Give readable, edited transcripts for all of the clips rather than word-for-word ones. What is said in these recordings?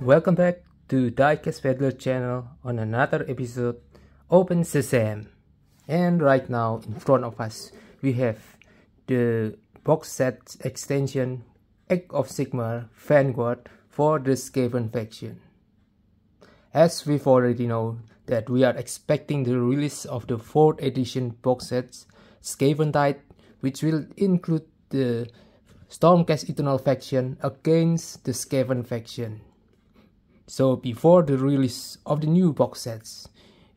welcome back to Diecast Peddler channel on another episode Open Sesame. And right now in front of us we have the box set extension Egg of Sigmar Vanguard for the Skaven faction. As we've already know that we are expecting the release of the 4th edition box sets Skaven Tide, which will include the Stormcast Eternal faction against the Skaven faction. So before the release of the new box sets,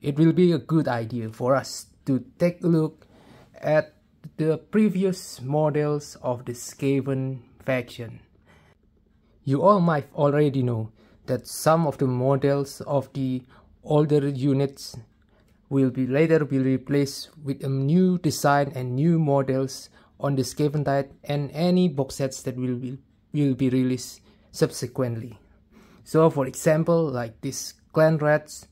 it will be a good idea for us to take a look at the previous models of the Skaven faction. You all might already know that some of the models of the older units will later be replaced with a new design and new models on the Skaven Tide and any box sets that will be released subsequently. So for example, like this Clanrats,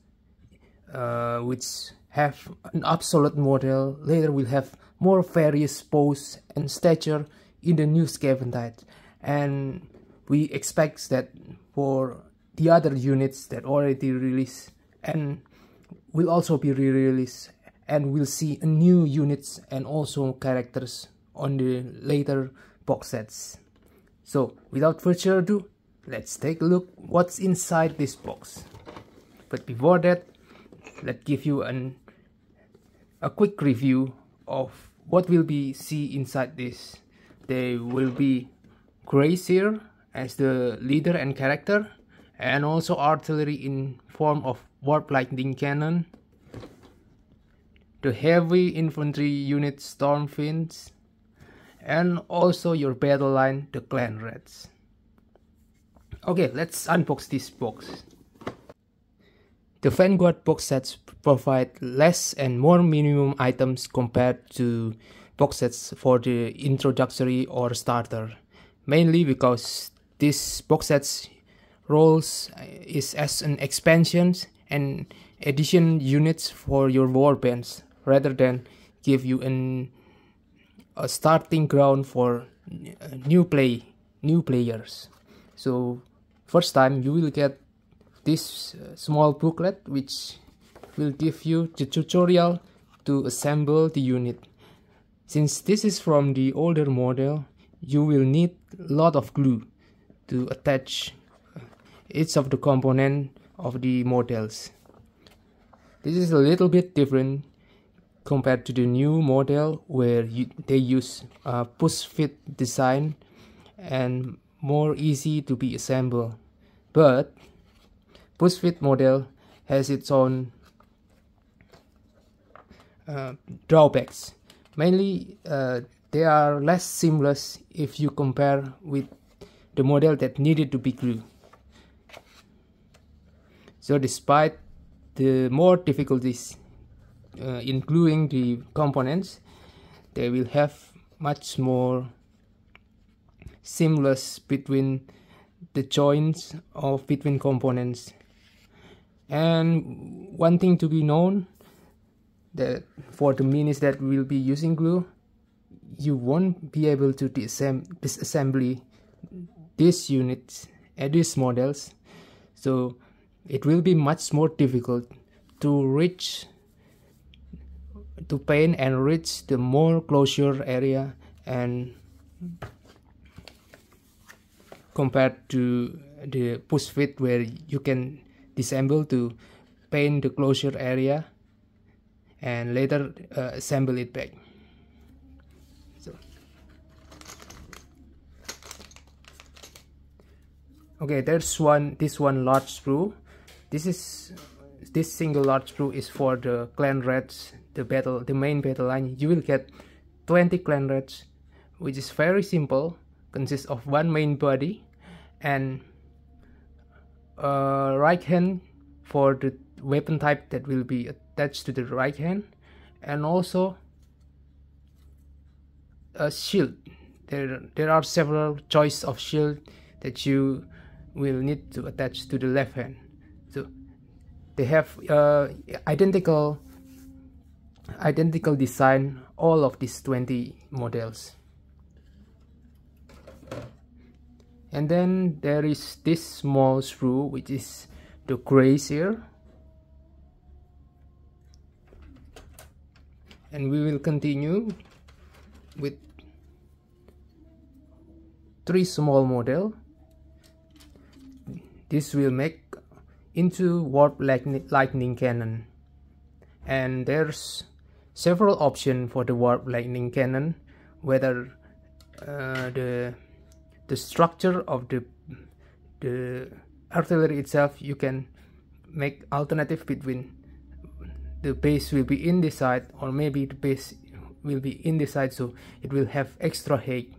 which have an absolute model, later will have more various pose and stature in the new Skaven Tide. And we expect that for the other units that already released and will also be re-released, and we'll see new units and also characters on the later box sets. So without further ado, let's take a look what's inside this box. But before that, let's give you a quick review of what will be see inside this. There will be Seer as the leader and character, and also artillery in form of warp lightning cannon, the heavy infantry unit Stormfiends, and also your battle line, the Clanrats. Okay, let's unbox this box. The Vanguard box sets provide less and more minimum items compared to box sets for the introductory or starter, mainly because this box sets roles is as an expansion and addition units for your warbands, rather than give you a starting ground for new players. So first time you will get this small booklet which will give you the tutorial to assemble the unit. Since this is from the older model, you will need a lot of glue to attach each of the components of the models. This is a little bit different compared to the new model where they use push fit design and more easy to be assembled. But push fit model has its own drawbacks. Mainly they are less seamless if you compare with the model that needed to be glued. So despite the more difficulties in gluing the components, they will have much more seamless between the joints of between components. And one thing to be known, that for the minis that will be using glue, you won't be able to disassemble these units and these models, so it will be much more difficult to paint and reach the more closure area, and compared to the push fit where you can disassemble to paint the closure area and later assemble it back. So okay, there's this one large sprue. This single large sprue is for the Clanrats, the main battle line. You will get 20 Clanrats, which is very simple, consists of one main body and right hand for the weapon type that will be attached to the right hand, and also a shield. There are several choice of shield that you will need to attach to the left hand. So they have identical design, all of these 20 models. And then there is this small shrew, which is the gray Seer. And we will continue with 3 small model. This will make into warp lightning cannon, and there's several options for the warp lightning cannon, whether the structure of the artillery itself, you can make alternative between the base will be in this side, or maybe the base will be in this side, so it will have extra height.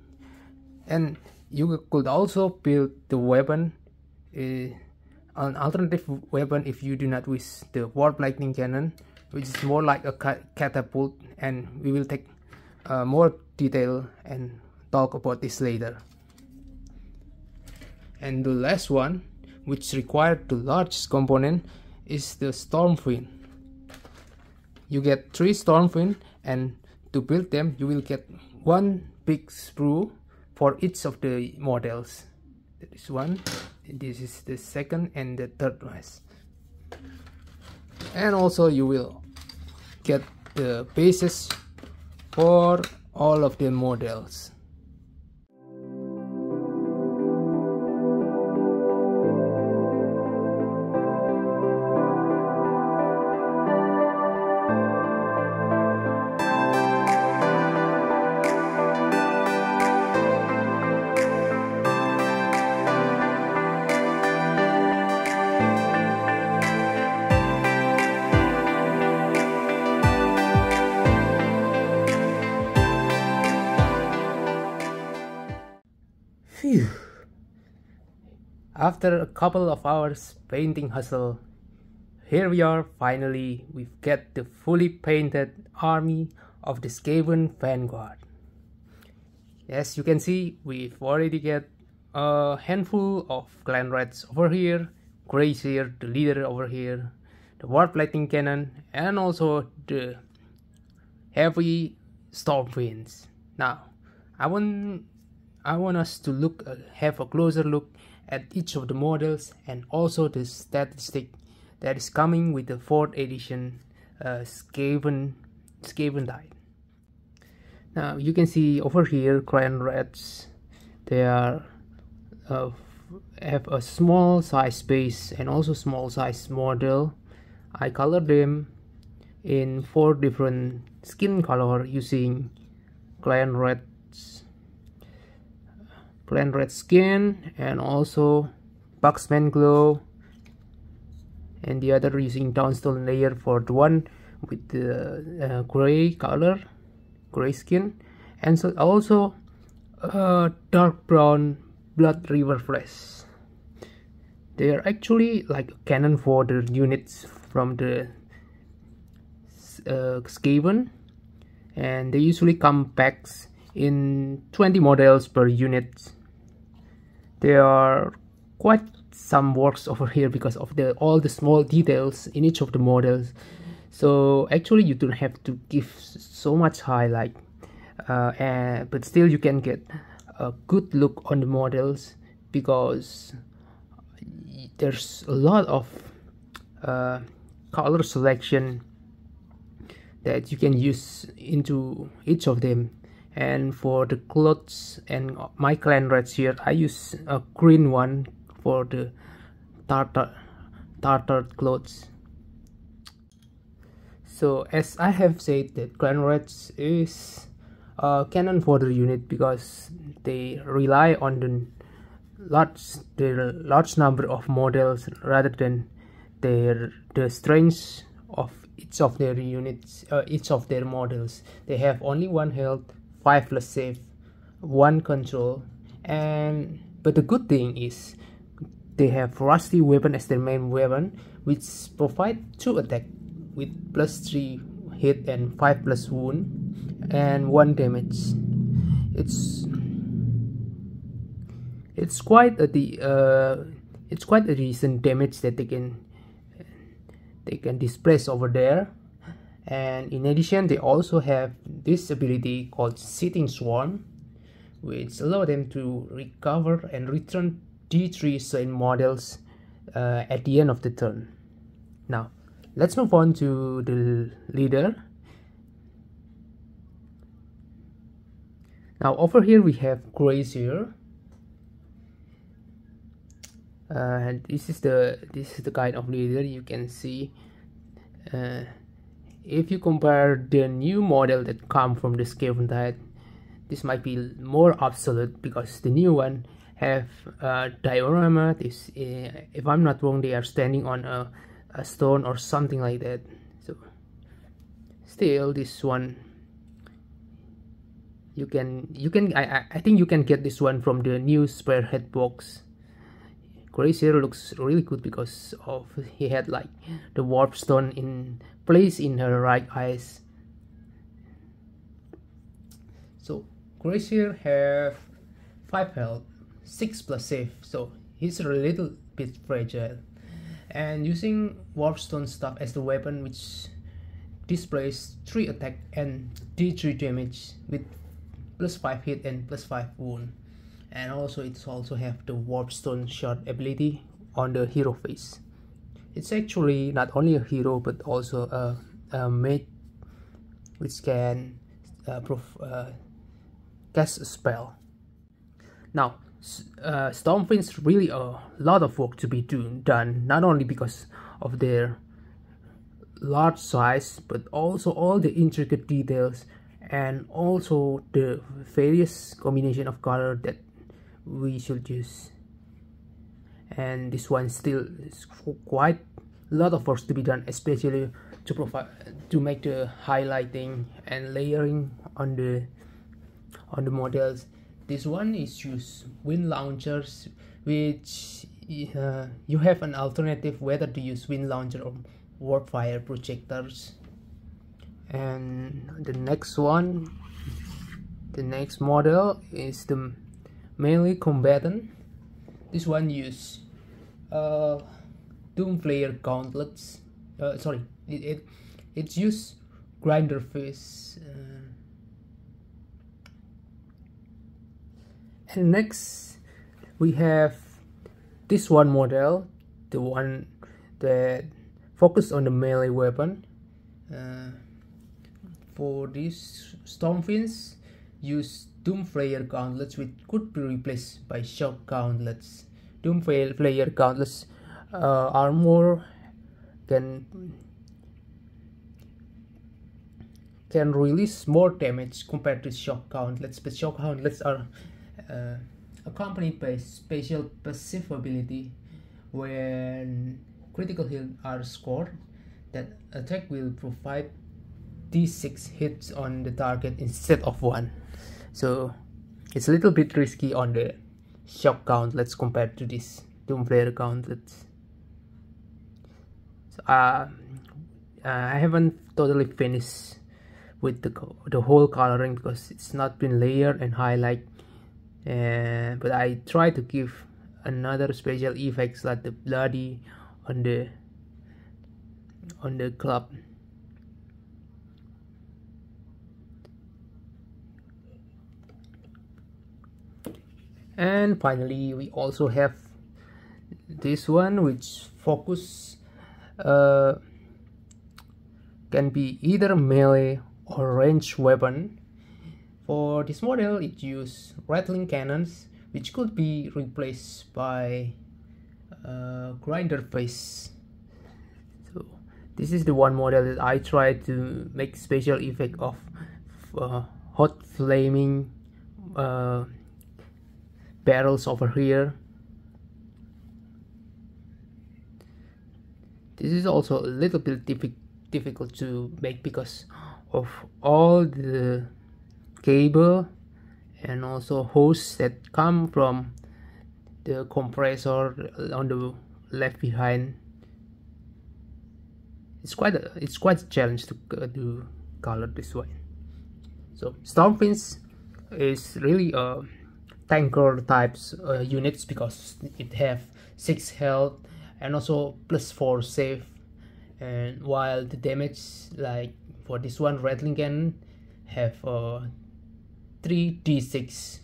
And you could also build the weapon, an alternative weapon, if you do not wish the warp lightning cannon, which is more like a catapult, and we will take more detail and talk about this later. And the last one, which required the large component, is the Stormfiend. You get 3 Stormfiends, and to build them you will get 1 big sprue for each of the models. This one, this is the second and the third one. And also you will get the bases for all of the models. Phew. After a couple of hours painting hustle, here we are finally. We've got the fully painted army of the Skaven Vanguard. As you can see, we've already got a handful of Clanrats over here, Grey Seer, the leader over here, the warp lightning cannon, and also the heavy Stormfiends. Now, I want us to have a closer look at each of the models and also the statistic that is coming with the 4th edition Skaven die. Now you can see over here Clanrats, they are have a small size base and also small size model. I colored them in 4 different skin color using Clanrat skin and also Buxman glow, and the other using downstone layer for the one with the gray skin, and so also dark brown blood river flesh. They are actually like a cannon fodder units from the Skaven, and they usually come packs in 20 models per unit. There are quite some works over here because of all the small details in each of the models, so actually you don't have to give so much highlight, but still you can get a good look on the models because there's a lot of color selection that you can use into each of them. And for the clothes and my Clanrats here, I use a green one for the tartar clothes. So as I have said, that Clanrats is a cannon fodder unit because they rely on the large number of models rather than the strength of each of their units, each of their models. They have only 1 health, 5 plus save, 1 control, but the good thing is they have rusty weapon as their main weapon, which provide 2 attack with plus 3 hit and 5 plus wound and 1 damage. It's quite a decent damage that they can displace over there. And in addition, they also have this ability called Sitting Swarm, which allow them to recover and return D3 certain models at the end of the turn. Now let's move on to the leader. Now over here we have Seer. And this is the kind of leader you can see. If you compare the new model that come from the Skaven Vanguard, this might be more obsolete because the new one have diorama. This, if I'm not wrong, they are standing on a stone or something like that. So still, this one you can I think you can get this one from the new Spearhead box. Seer looks really good because of he had like the warp stone in place in her right eyes. So Seer have 5 health, 6 plus save, so he's a little bit fragile. And using warpstone stuff as the weapon, which displays 3 attack and D3 damage with plus 5 hit and plus 5 wound. And also it's also have the warpstone shot ability on the hero face. It's actually not only a hero but also a mage which can cast a spell. Now Stormfiends really a lot of work to be done, not only because of their large size but also all the intricate details and also the various combination of color that we should use. And this one still is quite a lot of work to be done, especially to make the highlighting and layering on the models. This one is use wind launchers, which you have an alternative whether to use wind launcher or warp fire projectors. And the next model is the melee combatant. This one use Doomflayer gauntlets. Sorry, it's use grinder face. And next we have this one model, the one that focus on the melee weapon. For these Stormfiends use Doomflayer gauntlets, which could be replaced by shock gauntlets. Doomflayer gauntlets are more can release more damage compared to shock gauntlets, but shock gauntlets are accompanied by special passive ability. When critical hit are scored, that attack will provide D6 hits on the target instead of 1. So it's a little bit risky on the shock gauntlets compared to this Doomflayer gauntlets. So, I haven't totally finished with the whole coloring because it's not been layered and highlight. But I try to give another special effects like the bloody on the club. And finally we also have this one, which focus can be either melee or ranged weapon. For this model it uses rattling cannons, which could be replaced by grinder face. So this is the one model that I tried to make special effect of hot flaming barrels over here. This is also a little bit difficult to make because of all the cable and also hose that come from the compressor on the left behind. It's quite a challenge to do color this way. So Stormfiends is really a tanker types units because it have 6 health and also plus 4 save, and while the damage, like for this one rattling cannon, have 3d6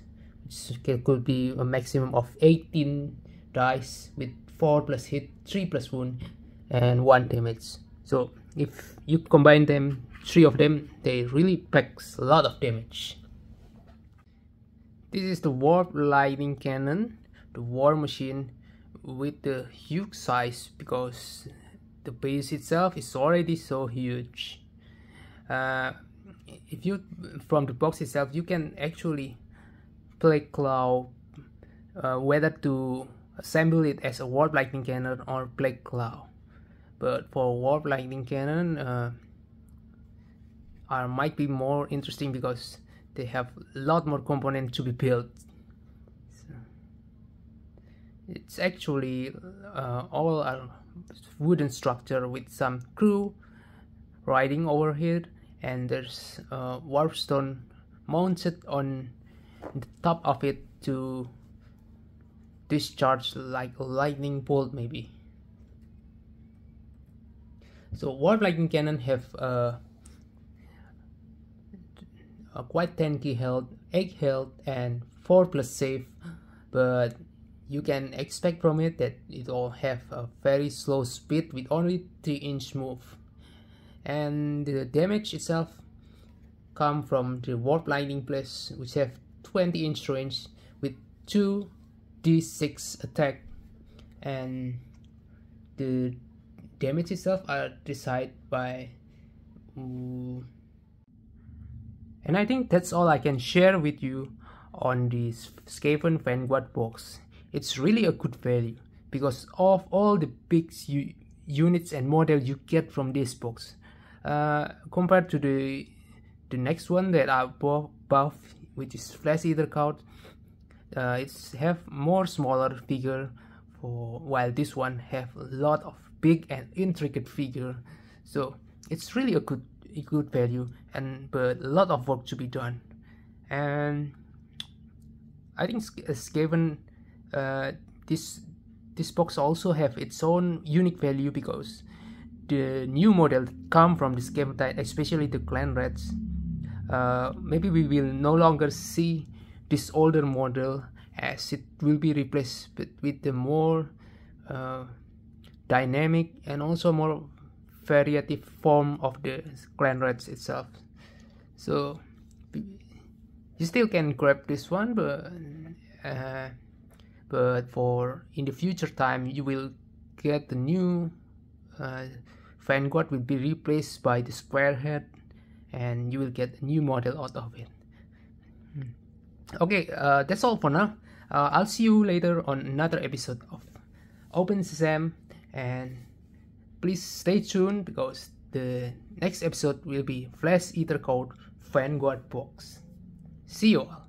It could be a maximum of 18 dice with 4 plus hit, 3 plus wound, and 1 damage. So if you combine them, 3 of them, they really packs a lot of damage. This is the Warp Lightning Cannon, the war machine with the huge size, because the base itself is already so huge. If you, from the box itself, you can actually play Cloud whether to assemble it as a Warp Lightning Cannon or play Cloud. But for Warp Lightning Cannon, might be more interesting because they have a lot more components to be built. So it's actually all a wooden structure with some crew riding over here, and there's a warp stone mounted on the top of it to discharge like a lightning bolt maybe. So Warp Lightning Cannon have a quite tanky health, 8 health and 4 plus save, but you can expect from it that it will have a very slow speed with only 3-inch move, and the damage itself come from the Warp Lightning Blast, which have 20-inch range with 2d6 attack, and the damage itself are decided by and I think that's all I can share with you on this Skaven Vanguard box. It's really a good value because of all the big units and models you get from this box. Compared to the next one that I buff, which is Flash Eater Cloud, it's have more smaller figure, while this one have a lot of big and intricate figure. So it's really a good value, but a lot of work to be done. And I think Skaven, this box also have its own unique value because the new model come from the Skaven type, especially the Clanrats. Maybe we will no longer see this older model, as it will be replaced with the more dynamic and also more variative form of the Clanrats itself. So you still can grab this one, but for in the future time you will get the new Vanguard will be replaced by the square head, and you will get a new model out of it. Okay, that's all for now. I'll see you later on another episode of Open Sesame, and please stay tuned because the next episode will be Flash Eater Code Vanguard box. See you all.